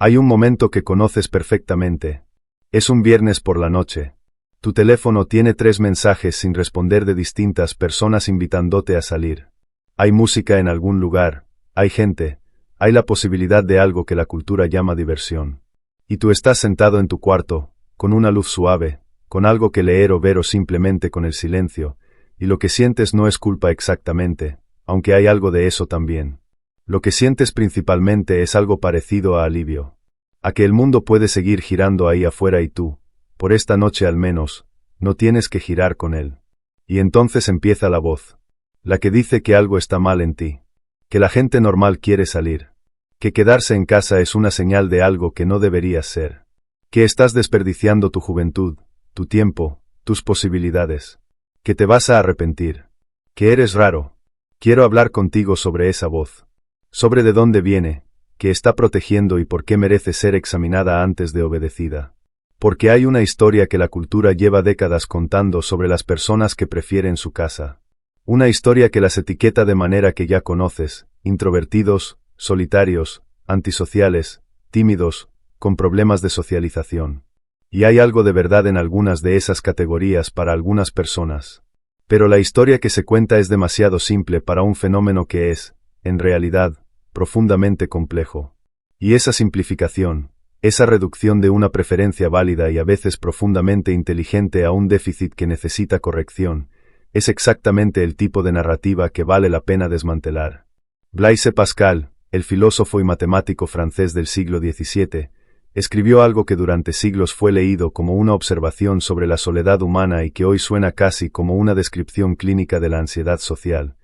Hay un momento que conoces perfectamente. Es un viernes por la noche. Tu teléfono tiene 3 mensajes sin responder de distintas personas invitándote a salir. Hay música en algún lugar, hay gente, hay la posibilidad de algo que la cultura llama diversión. Y tú estás sentado en tu cuarto, con una luz suave, con algo que leer o ver o simplemente con el silencio, y lo que sientes no es culpa exactamente, aunque hay algo de eso también. Lo que sientes principalmente es algo parecido a alivio. A que el mundo puede seguir girando ahí afuera y tú, por esta noche al menos, no tienes que girar con él. Y entonces empieza la voz. La que dice que algo está mal en ti. Que la gente normal quiere salir. Que quedarse en casa es una señal de algo que no deberías ser. Que estás desperdiciando tu juventud, tu tiempo, tus posibilidades. Que te vas a arrepentir. Que eres raro. Quiero hablar contigo sobre esa voz. Sobre de dónde viene, que está protegiendo y por qué merece ser examinada antes de obedecida. Porque hay una historia que la cultura lleva décadas contando sobre las personas que prefieren su casa. Una historia que las etiqueta de manera que ya conoces, introvertidos, solitarios, antisociales, tímidos, con problemas de socialización. Y hay algo de verdad en algunas de esas categorías para algunas personas. Pero la historia que se cuenta es demasiado simple para un fenómeno que es, en realidad, profundamente complejo. Y esa simplificación, esa reducción de una preferencia válida y a veces profundamente inteligente a un déficit que necesita corrección, es exactamente el tipo de narrativa que vale la pena desmantelar. Blaise Pascal, el filósofo y matemático francés del siglo XVII, escribió algo que durante siglos fue leído como una observación sobre la soledad humana y que hoy suena casi como una descripción clínica de la ansiedad social.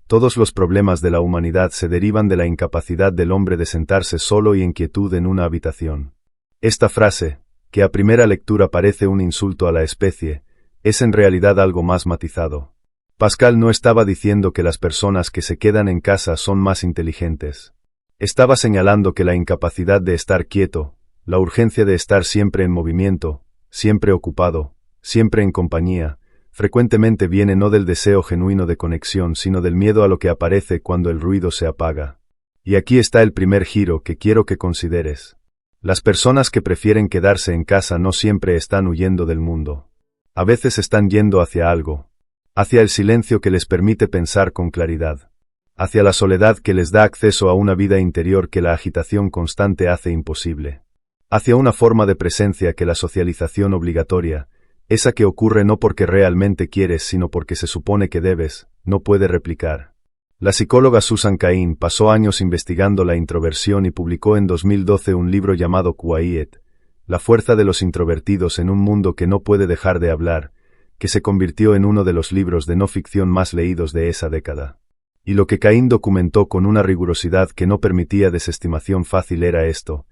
Todos los problemas de la humanidad se derivan de la incapacidad del hombre de sentarse solo y en quietud en una habitación. Esta frase, que a primera lectura parece un insulto a la especie, es en realidad algo más matizado. Pascal no estaba diciendo que las personas que se quedan en casa son más inteligentes. Estaba señalando que la incapacidad de estar quieto, la urgencia de estar siempre en movimiento, siempre ocupado, siempre en compañía, frecuentemente viene no del deseo genuino de conexión sino del miedo a lo que aparece cuando el ruido se apaga. Y aquí está el primer giro que quiero que consideres. Las personas que prefieren quedarse en casa no siempre están huyendo del mundo. A veces están yendo hacia algo. Hacia el silencio que les permite pensar con claridad. Hacia la soledad que les da acceso a una vida interior que la agitación constante hace imposible. Hacia una forma de presencia que la socialización obligatoria, esa que ocurre no porque realmente quieres sino porque se supone que debes, no puede replicar. La psicóloga Susan Cain pasó años investigando la introversión y publicó en 2012 un libro llamado Quiet, La fuerza de los introvertidos en un mundo que no puede dejar de hablar, que se convirtió en uno de los libros de no ficción más leídos de esa década. Y lo que Cain documentó con una rigurosidad que no permitía desestimación fácil era esto.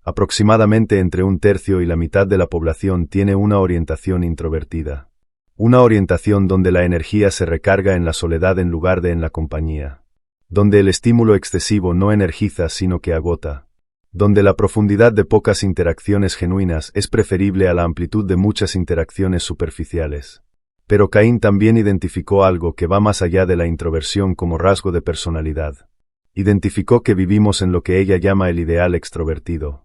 Aproximadamente entre 1/3 y la mitad de la población tiene una orientación introvertida. Una orientación donde la energía se recarga en la soledad en lugar de en la compañía. Donde el estímulo excesivo no energiza sino que agota. Donde la profundidad de pocas interacciones genuinas es preferible a la amplitud de muchas interacciones superficiales. Pero Cain también identificó algo que va más allá de la introversión como rasgo de personalidad. Identificó que vivimos en lo que ella llama el ideal extrovertido.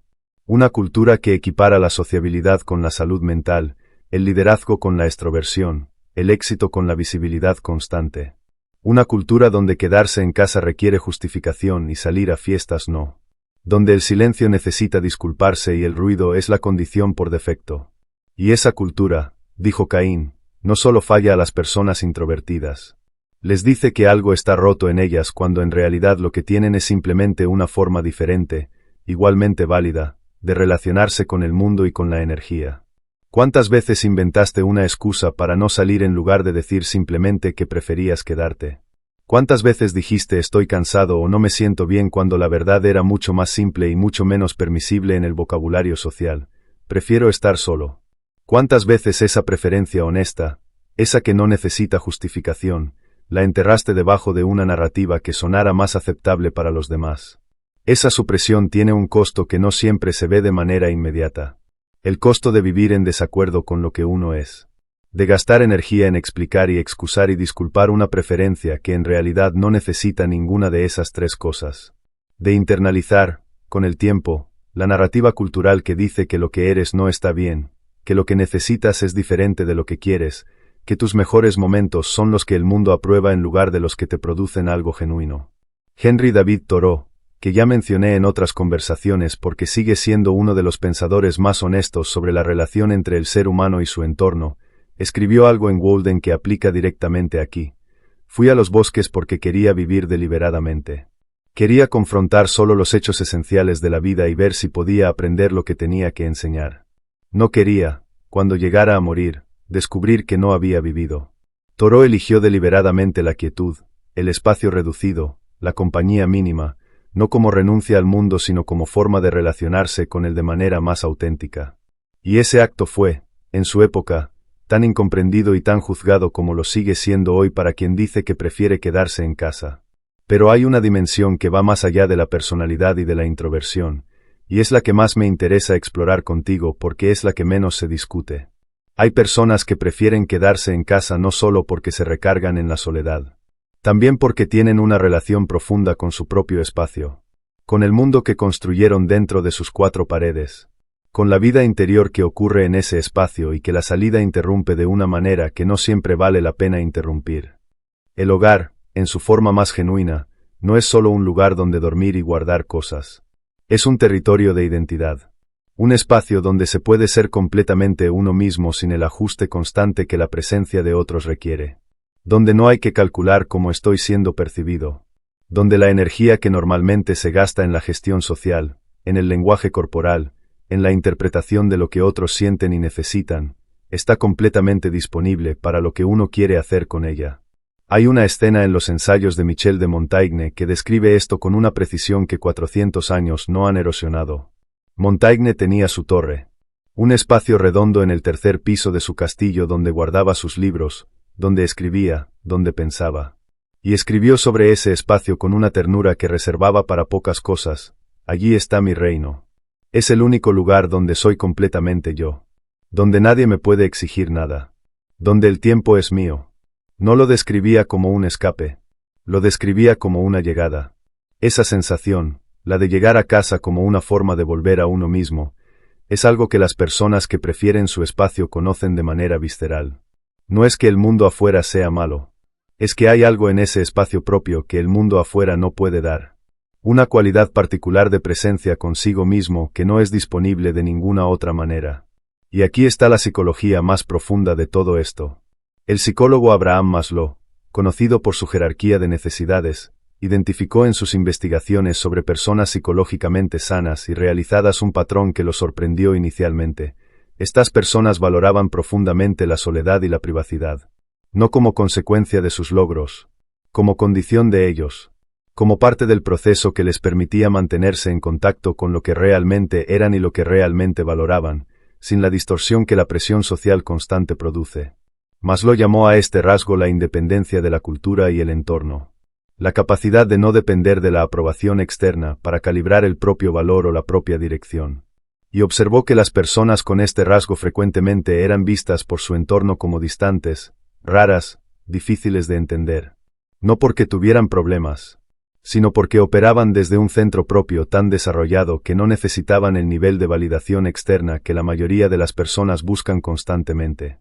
Una cultura que equipara la sociabilidad con la salud mental, el liderazgo con la extroversión, el éxito con la visibilidad constante. Una cultura donde quedarse en casa requiere justificación y salir a fiestas no. Donde el silencio necesita disculparse y el ruido es la condición por defecto. Y esa cultura, dijo Cain, no solo falla a las personas introvertidas. Les dice que algo está roto en ellas cuando en realidad lo que tienen es simplemente una forma diferente, igualmente válida, de relacionarse con el mundo y con la energía. ¿Cuántas veces inventaste una excusa para no salir en lugar de decir simplemente que preferías quedarte? ¿Cuántas veces dijiste estoy cansado o no me siento bien cuando la verdad era mucho más simple y mucho menos permisible en el vocabulario social? Prefiero estar solo. ¿Cuántas veces esa preferencia honesta, esa que no necesita justificación, la enterraste debajo de una narrativa que sonara más aceptable para los demás? Esa supresión tiene un costo que no siempre se ve de manera inmediata. El costo de vivir en desacuerdo con lo que uno es. De gastar energía en explicar y excusar y disculpar una preferencia que en realidad no necesita ninguna de esas 3 cosas. De internalizar, con el tiempo, la narrativa cultural que dice que lo que eres no está bien, que lo que necesitas es diferente de lo que quieres, que tus mejores momentos son los que el mundo aprueba en lugar de los que te producen algo genuino. Henry David Thoreau, que ya mencioné en otras conversaciones porque sigue siendo uno de los pensadores más honestos sobre la relación entre el ser humano y su entorno, escribió algo en Walden que aplica directamente aquí. Fui a los bosques porque quería vivir deliberadamente. Quería confrontar solo los hechos esenciales de la vida y ver si podía aprender lo que tenía que enseñar. No quería, cuando llegara a morir, descubrir que no había vivido. Thoreau eligió deliberadamente la quietud, el espacio reducido, la compañía mínima, no como renuncia al mundo sino como forma de relacionarse con él de manera más auténtica. Y ese acto fue, en su época, tan incomprendido y tan juzgado como lo sigue siendo hoy para quien dice que prefiere quedarse en casa. Pero hay una dimensión que va más allá de la personalidad y de la introversión, y es la que más me interesa explorar contigo porque es la que menos se discute. Hay personas que prefieren quedarse en casa no solo porque se recargan en la soledad, también porque tienen una relación profunda con su propio espacio, con el mundo que construyeron dentro de sus cuatro paredes, con la vida interior que ocurre en ese espacio y que la salida interrumpe de una manera que no siempre vale la pena interrumpir. El hogar, en su forma más genuina, no es solo un lugar donde dormir y guardar cosas. Es un territorio de identidad. Un espacio donde se puede ser completamente uno mismo sin el ajuste constante que la presencia de otros requiere. Donde no hay que calcular cómo estoy siendo percibido. Donde la energía que normalmente se gasta en la gestión social, en el lenguaje corporal, en la interpretación de lo que otros sienten y necesitan, está completamente disponible para lo que uno quiere hacer con ella. Hay una escena en los ensayos de Michel de Montaigne que describe esto con una precisión que 400 años no han erosionado. Montaigne tenía su torre, un espacio redondo en el tercer piso de su castillo donde guardaba sus libros, donde escribía, donde pensaba. Y escribió sobre ese espacio con una ternura que reservaba para pocas cosas. Allí está mi reino. Es el único lugar donde soy completamente yo. Donde nadie me puede exigir nada. Donde el tiempo es mío. No lo describía como un escape. Lo describía como una llegada. Esa sensación, la de llegar a casa como una forma de volver a uno mismo, es algo que las personas que prefieren su espacio conocen de manera visceral. No es que el mundo afuera sea malo. Es que hay algo en ese espacio propio que el mundo afuera no puede dar. Una cualidad particular de presencia consigo mismo que no es disponible de ninguna otra manera. Y aquí está la psicología más profunda de todo esto. El psicólogo Abraham Maslow, conocido por su jerarquía de necesidades, identificó en sus investigaciones sobre personas psicológicamente sanas y realizadas un patrón que lo sorprendió inicialmente. Estas personas valoraban profundamente la soledad y la privacidad, no como consecuencia de sus logros, como condición de ellos, como parte del proceso que les permitía mantenerse en contacto con lo que realmente eran y lo que realmente valoraban, sin la distorsión que la presión social constante produce. Maslow llamó a este rasgo la independencia de la cultura y el entorno. La capacidad de no depender de la aprobación externa para calibrar el propio valor o la propia dirección. Y observó que las personas con este rasgo frecuentemente eran vistas por su entorno como distantes, raras, difíciles de entender. No porque tuvieran problemas, sino porque operaban desde un centro propio tan desarrollado que no necesitaban el nivel de validación externa que la mayoría de las personas buscan constantemente.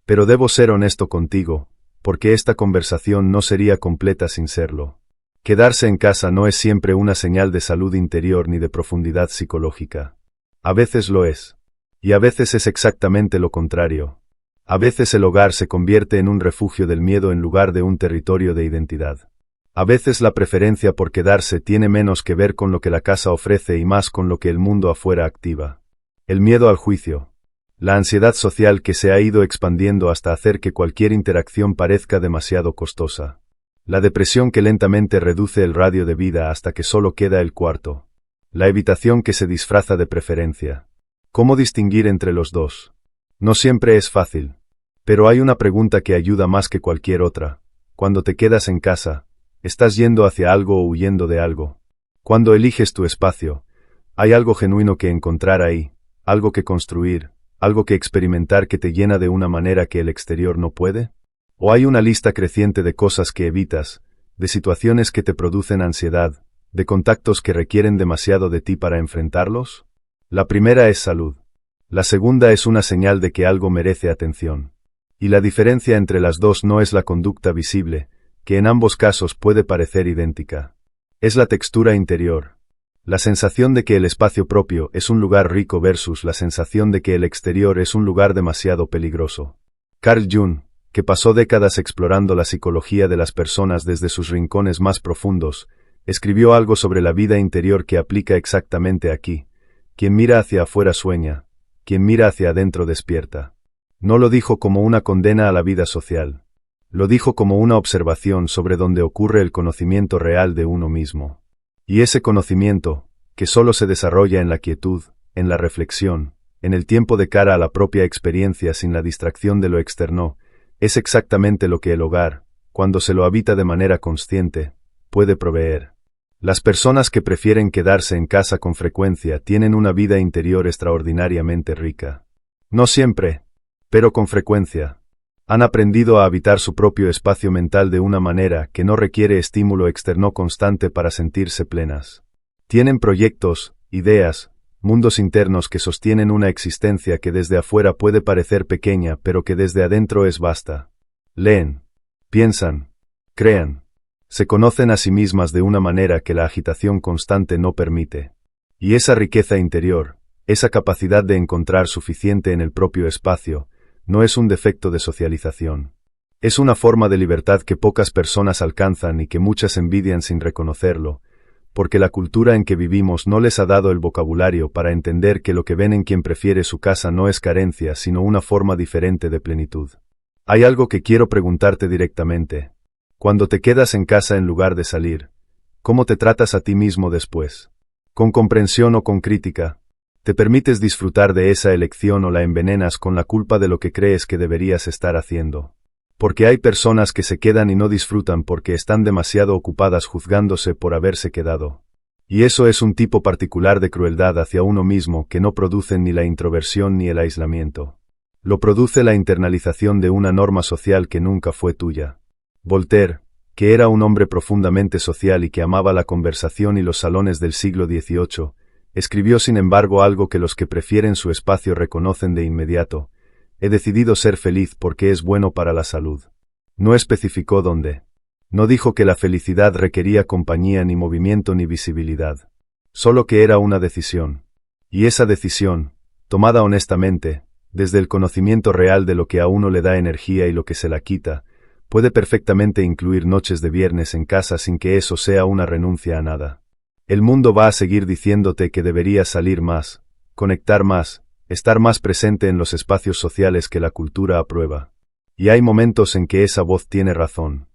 Pero debo ser honesto contigo, porque esta conversación no sería completa sin serlo. Quedarse en casa no es siempre una señal de salud interior ni de profundidad psicológica. A veces lo es. Y a veces es exactamente lo contrario. A veces el hogar se convierte en un refugio del miedo en lugar de un territorio de identidad. A veces la preferencia por quedarse tiene menos que ver con lo que la casa ofrece y más con lo que el mundo afuera activa. El miedo al juicio. La ansiedad social que se ha ido expandiendo hasta hacer que cualquier interacción parezca demasiado costosa. La depresión que lentamente reduce el radio de vida hasta que solo queda el cuarto. La evitación que se disfraza de preferencia. ¿Cómo distinguir entre los dos? No siempre es fácil. Pero hay una pregunta que ayuda más que cualquier otra. Cuando te quedas en casa, ¿estás yendo hacia algo o huyendo de algo? Cuando eliges tu espacio, ¿hay algo genuino que encontrar ahí? ¿Algo que construir? ¿Algo que experimentar que te llena de una manera que el exterior no puede? ¿O hay una lista creciente de cosas que evitas, de situaciones que te producen ansiedad, de contactos que requieren demasiado de ti para enfrentarlos? La primera es salud. La segunda es una señal de que algo merece atención. Y la diferencia entre las dos no es la conducta visible, que en ambos casos puede parecer idéntica. Es la textura interior. La sensación de que el espacio propio es un lugar rico versus la sensación de que el exterior es un lugar demasiado peligroso. Carl Jung, que pasó décadas explorando la psicología de las personas desde sus rincones más profundos, escribió algo sobre la vida interior que aplica exactamente aquí. Quien mira hacia afuera sueña, quien mira hacia adentro despierta. No lo dijo como una condena a la vida social. Lo dijo como una observación sobre donde ocurre el conocimiento real de uno mismo. Y ese conocimiento, que solo se desarrolla en la quietud, en la reflexión, en el tiempo de cara a la propia experiencia sin la distracción de lo externo, es exactamente lo que el hogar, cuando se lo habita de manera consciente, puede proveer. Las personas que prefieren quedarse en casa con frecuencia tienen una vida interior extraordinariamente rica. No siempre, pero con frecuencia. Han aprendido a habitar su propio espacio mental de una manera que no requiere estímulo externo constante para sentirse plenas. Tienen proyectos, ideas, mundos internos que sostienen una existencia que desde afuera puede parecer pequeña pero que desde adentro es vasta. Leen, piensan, crean. Se conocen a sí mismas de una manera que la agitación constante no permite. Y esa riqueza interior, esa capacidad de encontrar suficiente en el propio espacio, no es un defecto de socialización. Es una forma de libertad que pocas personas alcanzan y que muchas envidian sin reconocerlo, porque la cultura en que vivimos no les ha dado el vocabulario para entender que lo que ven en quien prefiere su casa no es carencia sino una forma diferente de plenitud. Hay algo que quiero preguntarte directamente. Cuando te quedas en casa en lugar de salir, ¿cómo te tratas a ti mismo después? ¿Con comprensión o con crítica? ¿Te permites disfrutar de esa elección o la envenenas con la culpa de lo que crees que deberías estar haciendo? Porque hay personas que se quedan y no disfrutan porque están demasiado ocupadas juzgándose por haberse quedado. Y eso es un tipo particular de crueldad hacia uno mismo que no produce ni la introversión ni el aislamiento. Lo produce la internalización de una norma social que nunca fue tuya. Voltaire, que era un hombre profundamente social y que amaba la conversación y los salones del siglo XVIII, escribió sin embargo algo que los que prefieren su espacio reconocen de inmediato: he decidido ser feliz porque es bueno para la salud. No especificó dónde. No dijo que la felicidad requería compañía ni movimiento ni visibilidad. Solo que era una decisión. Y esa decisión, tomada honestamente, desde el conocimiento real de lo que a uno le da energía y lo que se la quita, puede perfectamente incluir noches de viernes en casa sin que eso sea una renuncia a nada. El mundo va a seguir diciéndote que deberías salir más, conectar más, estar más presente en los espacios sociales que la cultura aprueba. Y hay momentos en que esa voz tiene razón.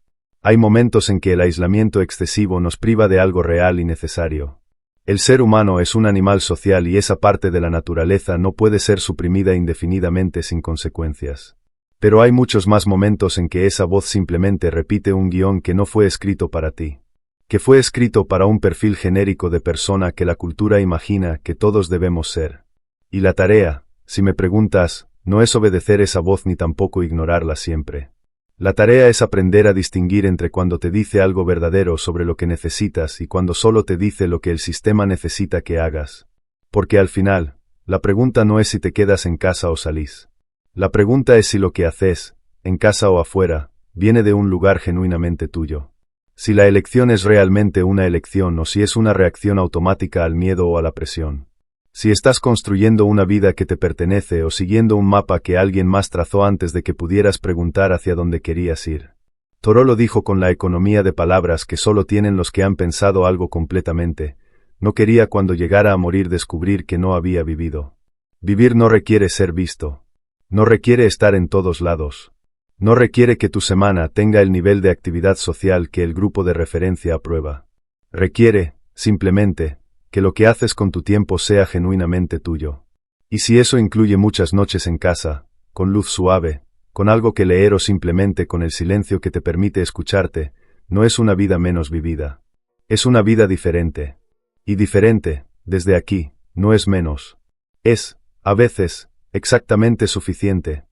Hay momentos en que el aislamiento excesivo nos priva de algo real y necesario. El ser humano es un animal social y esa parte de la naturaleza no puede ser suprimida indefinidamente sin consecuencias. Pero hay muchos más momentos en que esa voz simplemente repite un guión que no fue escrito para ti. Que fue escrito para un perfil genérico de persona que la cultura imagina que todos debemos ser. Y la tarea, si me preguntas, no es obedecer esa voz ni tampoco ignorarla siempre. La tarea es aprender a distinguir entre cuando te dice algo verdadero sobre lo que necesitas y cuando solo te dice lo que el sistema necesita que hagas. Porque al final, la pregunta no es si te quedas en casa o salís. La pregunta es si lo que haces, en casa o afuera, viene de un lugar genuinamente tuyo. Si la elección es realmente una elección o si es una reacción automática al miedo o a la presión. Si estás construyendo una vida que te pertenece o siguiendo un mapa que alguien más trazó antes de que pudieras preguntar hacia dónde querías ir. Thoreau lo dijo con la economía de palabras que solo tienen los que han pensado algo completamente. No quería cuando llegara a morir descubrir que no había vivido. Vivir no requiere ser visto. No requiere estar en todos lados. No requiere que tu semana tenga el nivel de actividad social que el grupo de referencia aprueba. Requiere, simplemente, que lo que haces con tu tiempo sea genuinamente tuyo. Y si eso incluye muchas noches en casa, con luz suave, con algo que leer o simplemente con el silencio que te permite escucharte, no es una vida menos vivida. Es una vida diferente. Y diferente, desde aquí, no es menos. Es, a veces, exactamente suficiente.